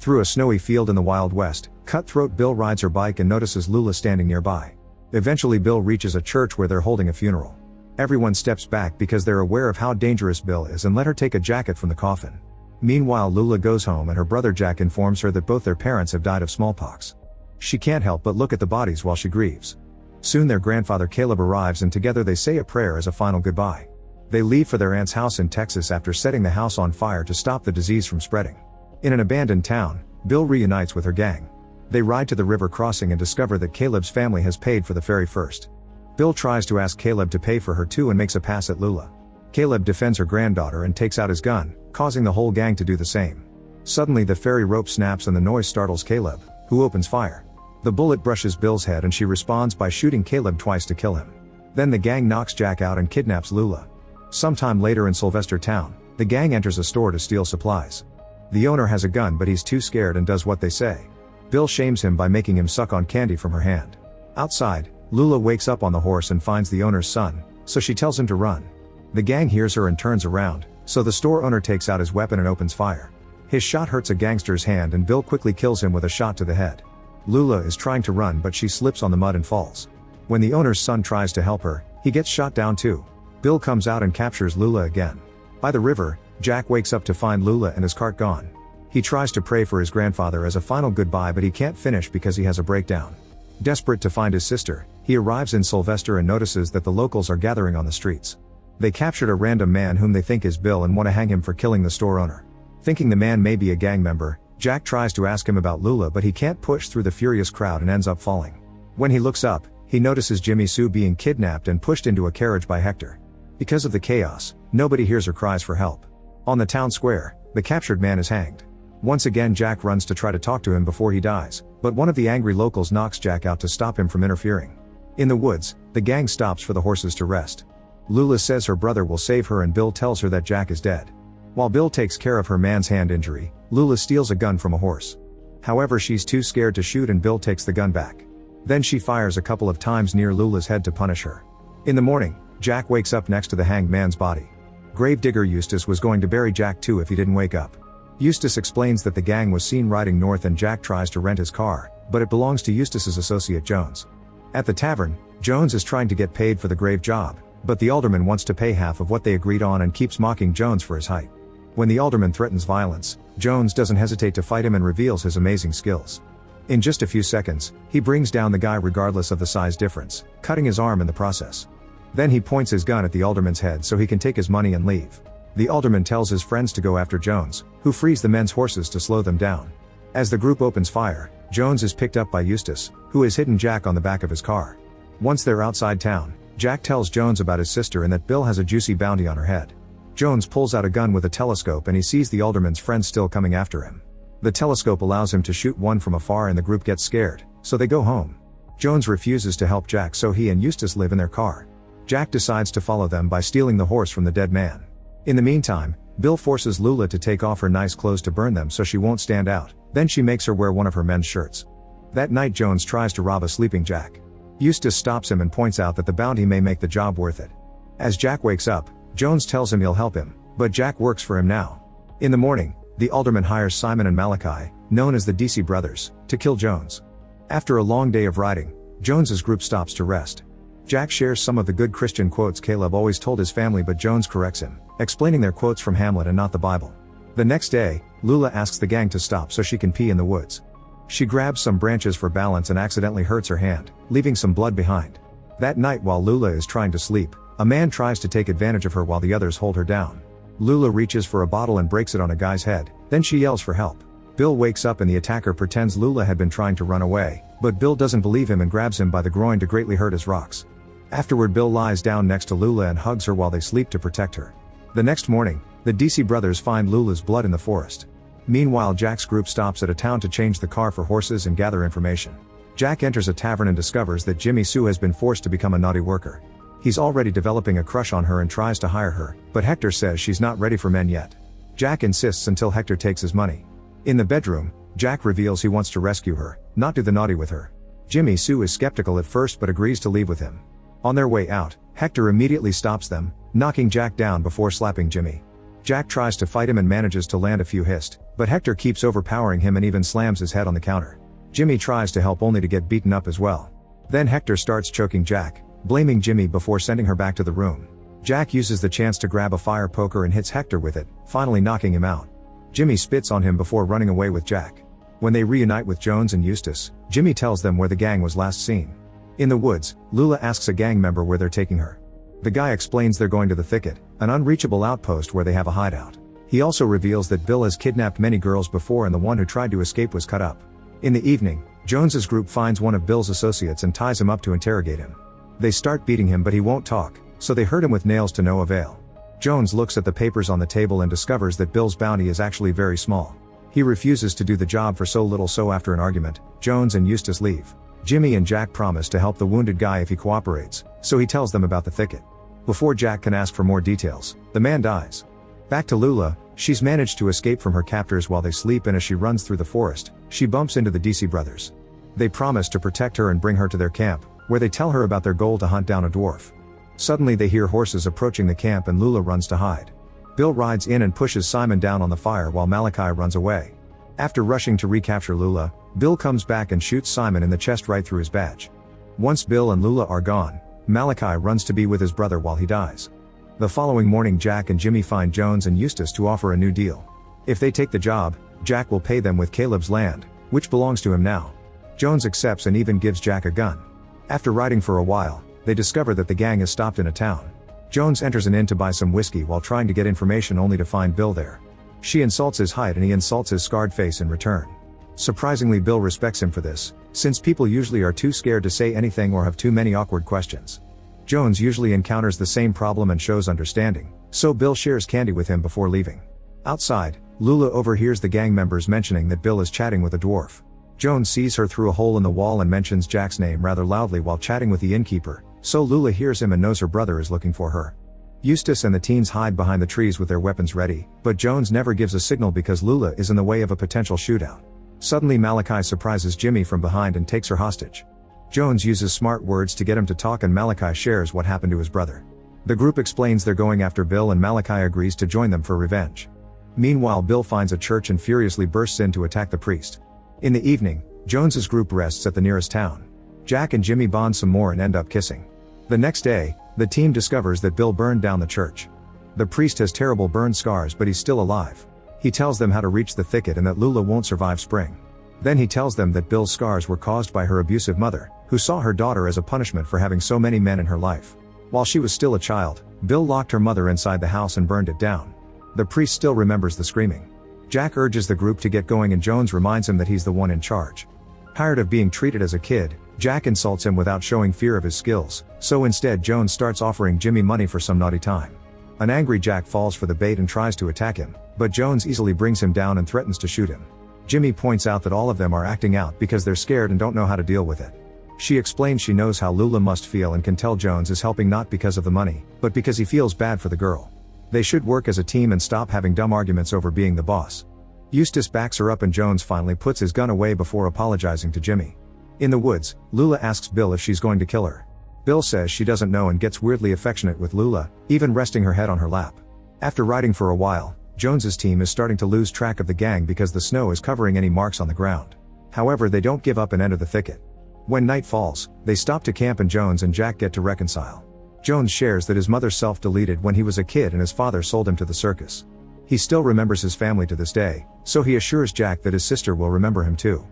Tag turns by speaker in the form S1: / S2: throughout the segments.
S1: Through a snowy field in the Wild West, Cutthroat Bill rides her bike and notices Lula standing nearby. Eventually Bill reaches a church where they're holding a funeral. Everyone steps back because they're aware of how dangerous Bill is and let her take a jacket from the coffin. Meanwhile Lula goes home and her brother Jack informs her that both their parents have died of smallpox. She can't help but look at the bodies while she grieves. Soon their grandfather Caleb arrives and together they say a prayer as a final goodbye. They leave for their aunt's house in Texas after setting the house on fire to stop the disease from spreading. In an abandoned town, Bill reunites with her gang. They ride to the river crossing and discover that Caleb's family has paid for the ferry first. Bill tries to ask Caleb to pay for her too and makes a pass at Lula. Caleb defends her granddaughter and takes out his gun, causing the whole gang to do the same. Suddenly the ferry rope snaps and the noise startles Caleb, who opens fire. The bullet brushes Bill's head and she responds by shooting Caleb twice to kill him. Then the gang knocks Jack out and kidnaps Lula. Sometime later in Sylvester Town, the gang enters a store to steal supplies. The owner has a gun but he's too scared and does what they say. Bill shames him by making him suck on candy from her hand. Outside, Lula wakes up on the horse and finds the owner's son, so she tells him to run. The gang hears her and turns around, so the store owner takes out his weapon and opens fire. His shot hurts a gangster's hand and Bill quickly kills him with a shot to the head. Lula is trying to run but she slips on the mud and falls. When the owner's son tries to help her, he gets shot down too. Bill comes out and captures Lula again. By the river, Jack wakes up to find Lula and his cart gone. He tries to pray for his grandfather as a final goodbye but he can't finish because he has a breakdown. Desperate to find his sister, he arrives in Sylvester and notices that the locals are gathering on the streets. They captured a random man whom they think is Bill and want to hang him for killing the store owner. Thinking the man may be a gang member, Jack tries to ask him about Lula but he can't push through the furious crowd and ends up falling. When he looks up, he notices Jimmy Sue being kidnapped and pushed into a carriage by Hector. Because of the chaos, nobody hears her cries for help. On the town square, the captured man is hanged. Once again Jack runs to try to talk to him before he dies, but one of the angry locals knocks Jack out to stop him from interfering. In the woods, the gang stops for the horses to rest. Lula says her brother will save her and Bill tells her that Jack is dead. While Bill takes care of her man's hand injury, Lula steals a gun from a horse. However, she's too scared to shoot and Bill takes the gun back. Then she fires a couple of times near Lula's head to punish her. In the morning, Jack wakes up next to the hanged man's body. Gravedigger Eustace was going to bury Jack too if he didn't wake up. Eustace explains that the gang was seen riding north and Jack tries to rent his car, but it belongs to Eustace's associate Jones. At the tavern, Jones is trying to get paid for the grave job, but the alderman wants to pay half of what they agreed on and keeps mocking Jones for his height. When the alderman threatens violence, Jones doesn't hesitate to fight him and reveals his amazing skills. In just a few seconds, he brings down the guy regardless of the size difference, cutting his arm in the process. Then he points his gun at the alderman's head so he can take his money and leave. The alderman tells his friends to go after Jones, who frees the men's horses to slow them down. As the group opens fire, Jones is picked up by Eustace, who has hidden Jack on the back of his car. Once they're outside town, Jack tells Jones about his sister and that Bill has a juicy bounty on her head. Jones pulls out a gun with a telescope and he sees the alderman's friends still coming after him. The telescope allows him to shoot one from afar and the group gets scared, so they go home. Jones refuses to help Jack so he and Eustace live in their car. Jack decides to follow them by stealing the horse from the dead man. In the meantime, Bill forces Lula to take off her nice clothes to burn them so she won't stand out, then she makes her wear one of her men's shirts. That night Jones tries to rob a sleeping Jack. Eustace stops him and points out that the bounty may make the job worth it. As Jack wakes up, Jones tells him he'll help him, but Jack works for him now. In the morning, the alderman hires Simon and Malachi, known as the DC brothers, to kill Jones. After a long day of riding, Jones's group stops to rest. Jack shares some of the good Christian quotes Caleb always told his family but Jones corrects him, explaining their quotes from Hamlet and not the Bible. The next day, Lula asks the gang to stop so she can pee in the woods. She grabs some branches for balance and accidentally hurts her hand, leaving some blood behind. That night while Lula is trying to sleep, a man tries to take advantage of her while the others hold her down. Lula reaches for a bottle and breaks it on a guy's head, then she yells for help. Bill wakes up and the attacker pretends Lula had been trying to run away, but Bill doesn't believe him and grabs him by the groin to greatly hurt his rocks. Afterward Bill lies down next to Lula and hugs her while they sleep to protect her. The next morning, the DC brothers find Lula's blood in the forest. Meanwhile Jack's group stops at a town to change the car for horses and gather information. Jack enters a tavern and discovers that Jimmy Sue has been forced to become a naughty worker. He's already developing a crush on her and tries to hire her, but Hector says she's not ready for men yet. Jack insists until Hector takes his money. In the bedroom, Jack reveals he wants to rescue her, not do the naughty with her. Jimmy Sue is skeptical at first but agrees to leave with him. On their way out, Hector immediately stops them, knocking Jack down before slapping Jimmy. Jack tries to fight him and manages to land a few hits, but Hector keeps overpowering him and even slams his head on the counter. Jimmy tries to help only to get beaten up as well. Then Hector starts choking Jack, blaming Jimmy before sending her back to the room. Jack uses the chance to grab a fire poker and hits Hector with it, finally knocking him out. Jimmy spits on him before running away with Jack. When they reunite with Jones and Eustace, Jimmy tells them where the gang was last seen. In the woods, Lula asks a gang member where they're taking her. The guy explains they're going to the thicket, an unreachable outpost where they have a hideout. He also reveals that Bill has kidnapped many girls before and the one who tried to escape was cut up. In the evening, Jones's group finds one of Bill's associates and ties him up to interrogate him. They start beating him but he won't talk, so they hurt him with nails to no avail. Jones looks at the papers on the table and discovers that Bill's bounty is actually very small. He refuses to do the job for so little, so after an argument, Jones and Eustace leave. Jimmy and Jack promise to help the wounded guy if he cooperates, so he tells them about the thicket. Before Jack can ask for more details, the man dies. Back to Lula, she's managed to escape from her captors while they sleep, and as she runs through the forest, she bumps into the DC brothers. They promise to protect her and bring her to their camp, where they tell her about their goal to hunt down a dwarf. Suddenly they hear horses approaching the camp and Lula runs to hide. Bill rides in and pushes Simon down on the fire while Malachi runs away. After rushing to recapture Lula, Bill comes back and shoots Simon in the chest right through his badge. Once Bill and Lula are gone, Malachi runs to be with his brother while he dies. The following morning Jack and Jimmy find Jones and Eustace to offer a new deal. If they take the job, Jack will pay them with Caleb's land, which belongs to him now. Jones accepts and even gives Jack a gun. After riding for a while, they discover that the gang has stopped in a town. Jones enters an inn to buy some whiskey while trying to get information only to find Bill there. She insults his height and he insults his scarred face in return. Surprisingly, Bill respects him for this, since people usually are too scared to say anything or have too many awkward questions. Jones usually encounters the same problem and shows understanding, so Bill shares candy with him before leaving. Outside, Lula overhears the gang members mentioning that Bill is chatting with a dwarf. Jones sees her through a hole in the wall and mentions Jack's name rather loudly while chatting with the innkeeper, so Lula hears him and knows her brother is looking for her. Eustace and the teens hide behind the trees with their weapons ready, but Jones never gives a signal because Lula is in the way of a potential shootout. Suddenly Malachi surprises Jimmy from behind and takes her hostage. Jones uses smart words to get him to talk and Malachi shares what happened to his brother. The group explains they're going after Bill and Malachi agrees to join them for revenge. Meanwhile, Bill finds a church and furiously bursts in to attack the priest. In the evening, Jones's group rests at the nearest town. Jack and Jimmy bond some more and end up kissing. The next day, the team discovers that Bill burned down the church. The priest has terrible burn scars but he's still alive. He tells them how to reach the thicket and that Lula won't survive spring. Then he tells them that Bill's scars were caused by her abusive mother, who saw her daughter as a punishment for having so many men in her life. While she was still a child, Bill locked her mother inside the house and burned it down. The priest still remembers the screaming. Jack urges the group to get going and Jones reminds him that he's the one in charge. Tired of being treated as a kid, Jack insults him without showing fear of his skills, so instead Jones starts offering Jimmy money for some naughty time. An angry Jack falls for the bait and tries to attack him, but Jones easily brings him down and threatens to shoot him. Jimmy points out that all of them are acting out because they're scared and don't know how to deal with it. She explains she knows how Lula must feel and can tell Jones is helping not because of the money, but because he feels bad for the girl. They should work as a team and stop having dumb arguments over being the boss. Eustace backs her up and Jones finally puts his gun away before apologizing to Jimmy. In the woods, Lula asks Bill if she's going to kill her. Bill says she doesn't know and gets weirdly affectionate with Lula, even resting her head on her lap. After riding for a while, Jones's team is starting to lose track of the gang because the snow is covering any marks on the ground. However, they don't give up and enter the thicket. When night falls, they stop to camp and Jones and Jack get to reconcile. Jones shares that his mother self-deleted when he was a kid and his father sold him to the circus. He still remembers his family to this day, so he assures Jack that his sister will remember him too.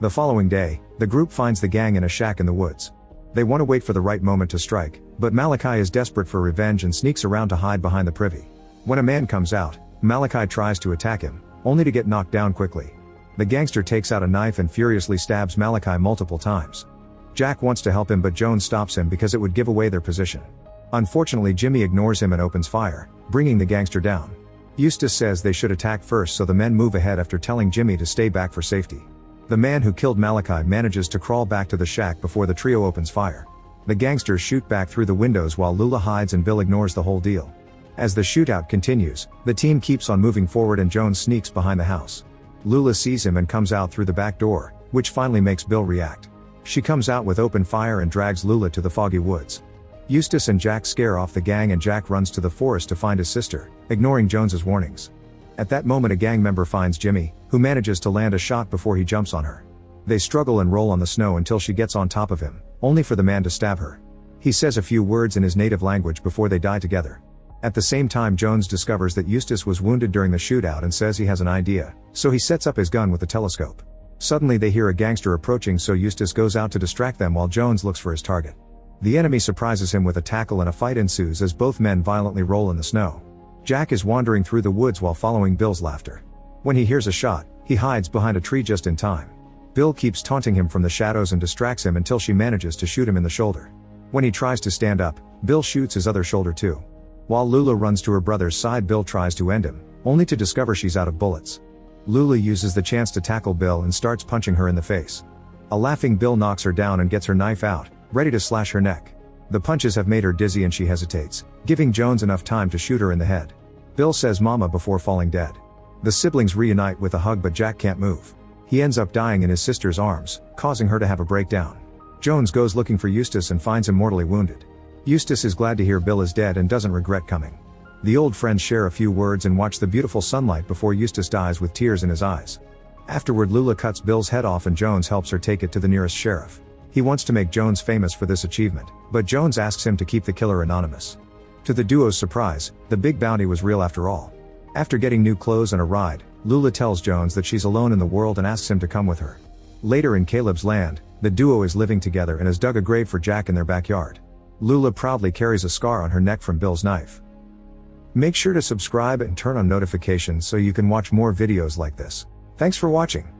S1: The following day, the group finds the gang in a shack in the woods. They want to wait for the right moment to strike, but Malachi is desperate for revenge and sneaks around to hide behind the privy. When a man comes out, Malachi tries to attack him, only to get knocked down quickly. The gangster takes out a knife and furiously stabs Malachi multiple times. Jack wants to help him but Jones stops him because it would give away their position. Unfortunately, Jimmy ignores him and opens fire, bringing the gangster down. Eustace says they should attack first, so the men move ahead after telling Jimmy to stay back for safety. The man who killed Malachi manages to crawl back to the shack before the trio opens fire. The gangsters shoot back through the windows while Lula hides and Bill ignores the whole deal. As the shootout continues, the team keeps on moving forward and Jones sneaks behind the house. Lula sees him and comes out through the back door, which finally makes Bill react. She comes out with open fire and drags Lula to the foggy woods. Eustace and Jack scare off the gang and Jack runs to the forest to find his sister, ignoring Jones's warnings. At that moment a gang member finds Jimmy, who manages to land a shot before he jumps on her. They struggle and roll on the snow until she gets on top of him, only for the man to stab her. He says a few words in his native language before they die together. At the same time Jones discovers that Eustace was wounded during the shootout and says he has an idea, so he sets up his gun with a telescope. Suddenly they hear a gangster approaching, so Eustace goes out to distract them while Jones looks for his target. The enemy surprises him with a tackle and a fight ensues as both men violently roll in the snow. Jack is wandering through the woods while following Bill's laughter. When he hears a shot, he hides behind a tree just in time. Bill keeps taunting him from the shadows and distracts him until she manages to shoot him in the shoulder. When he tries to stand up, Bill shoots his other shoulder too. While Lula runs to her brother's side, Bill tries to end him, only to discover she's out of bullets. Lula uses the chance to tackle Bill and starts punching her in the face. A laughing Bill knocks her down and gets her knife out, ready to slash her neck. The punches have made her dizzy and she hesitates, giving Jones enough time to shoot her in the head. Bill says mama before falling dead. The siblings reunite with a hug, but Jack can't move. He ends up dying in his sister's arms, causing her to have a breakdown. Jones goes looking for Eustace and finds him mortally wounded. Eustace is glad to hear Bill is dead and doesn't regret coming. The old friends share a few words and watch the beautiful sunlight before Eustace dies with tears in his eyes. Afterward Lula cuts Bill's head off and Jones helps her take it to the nearest sheriff. He wants to make Jones famous for this achievement, but Jones asks him to keep the killer anonymous. To the duo's surprise, the big bounty was real after all. After getting new clothes and a ride, Lula tells Jones that she's alone in the world and asks him to come with her. Later in Caleb's land, the duo is living together and has dug a grave for Jack in their backyard. Lula proudly carries a scar on her neck from Bill's knife. Make sure to subscribe and turn on notifications so you can watch more videos like this. Thanks for watching.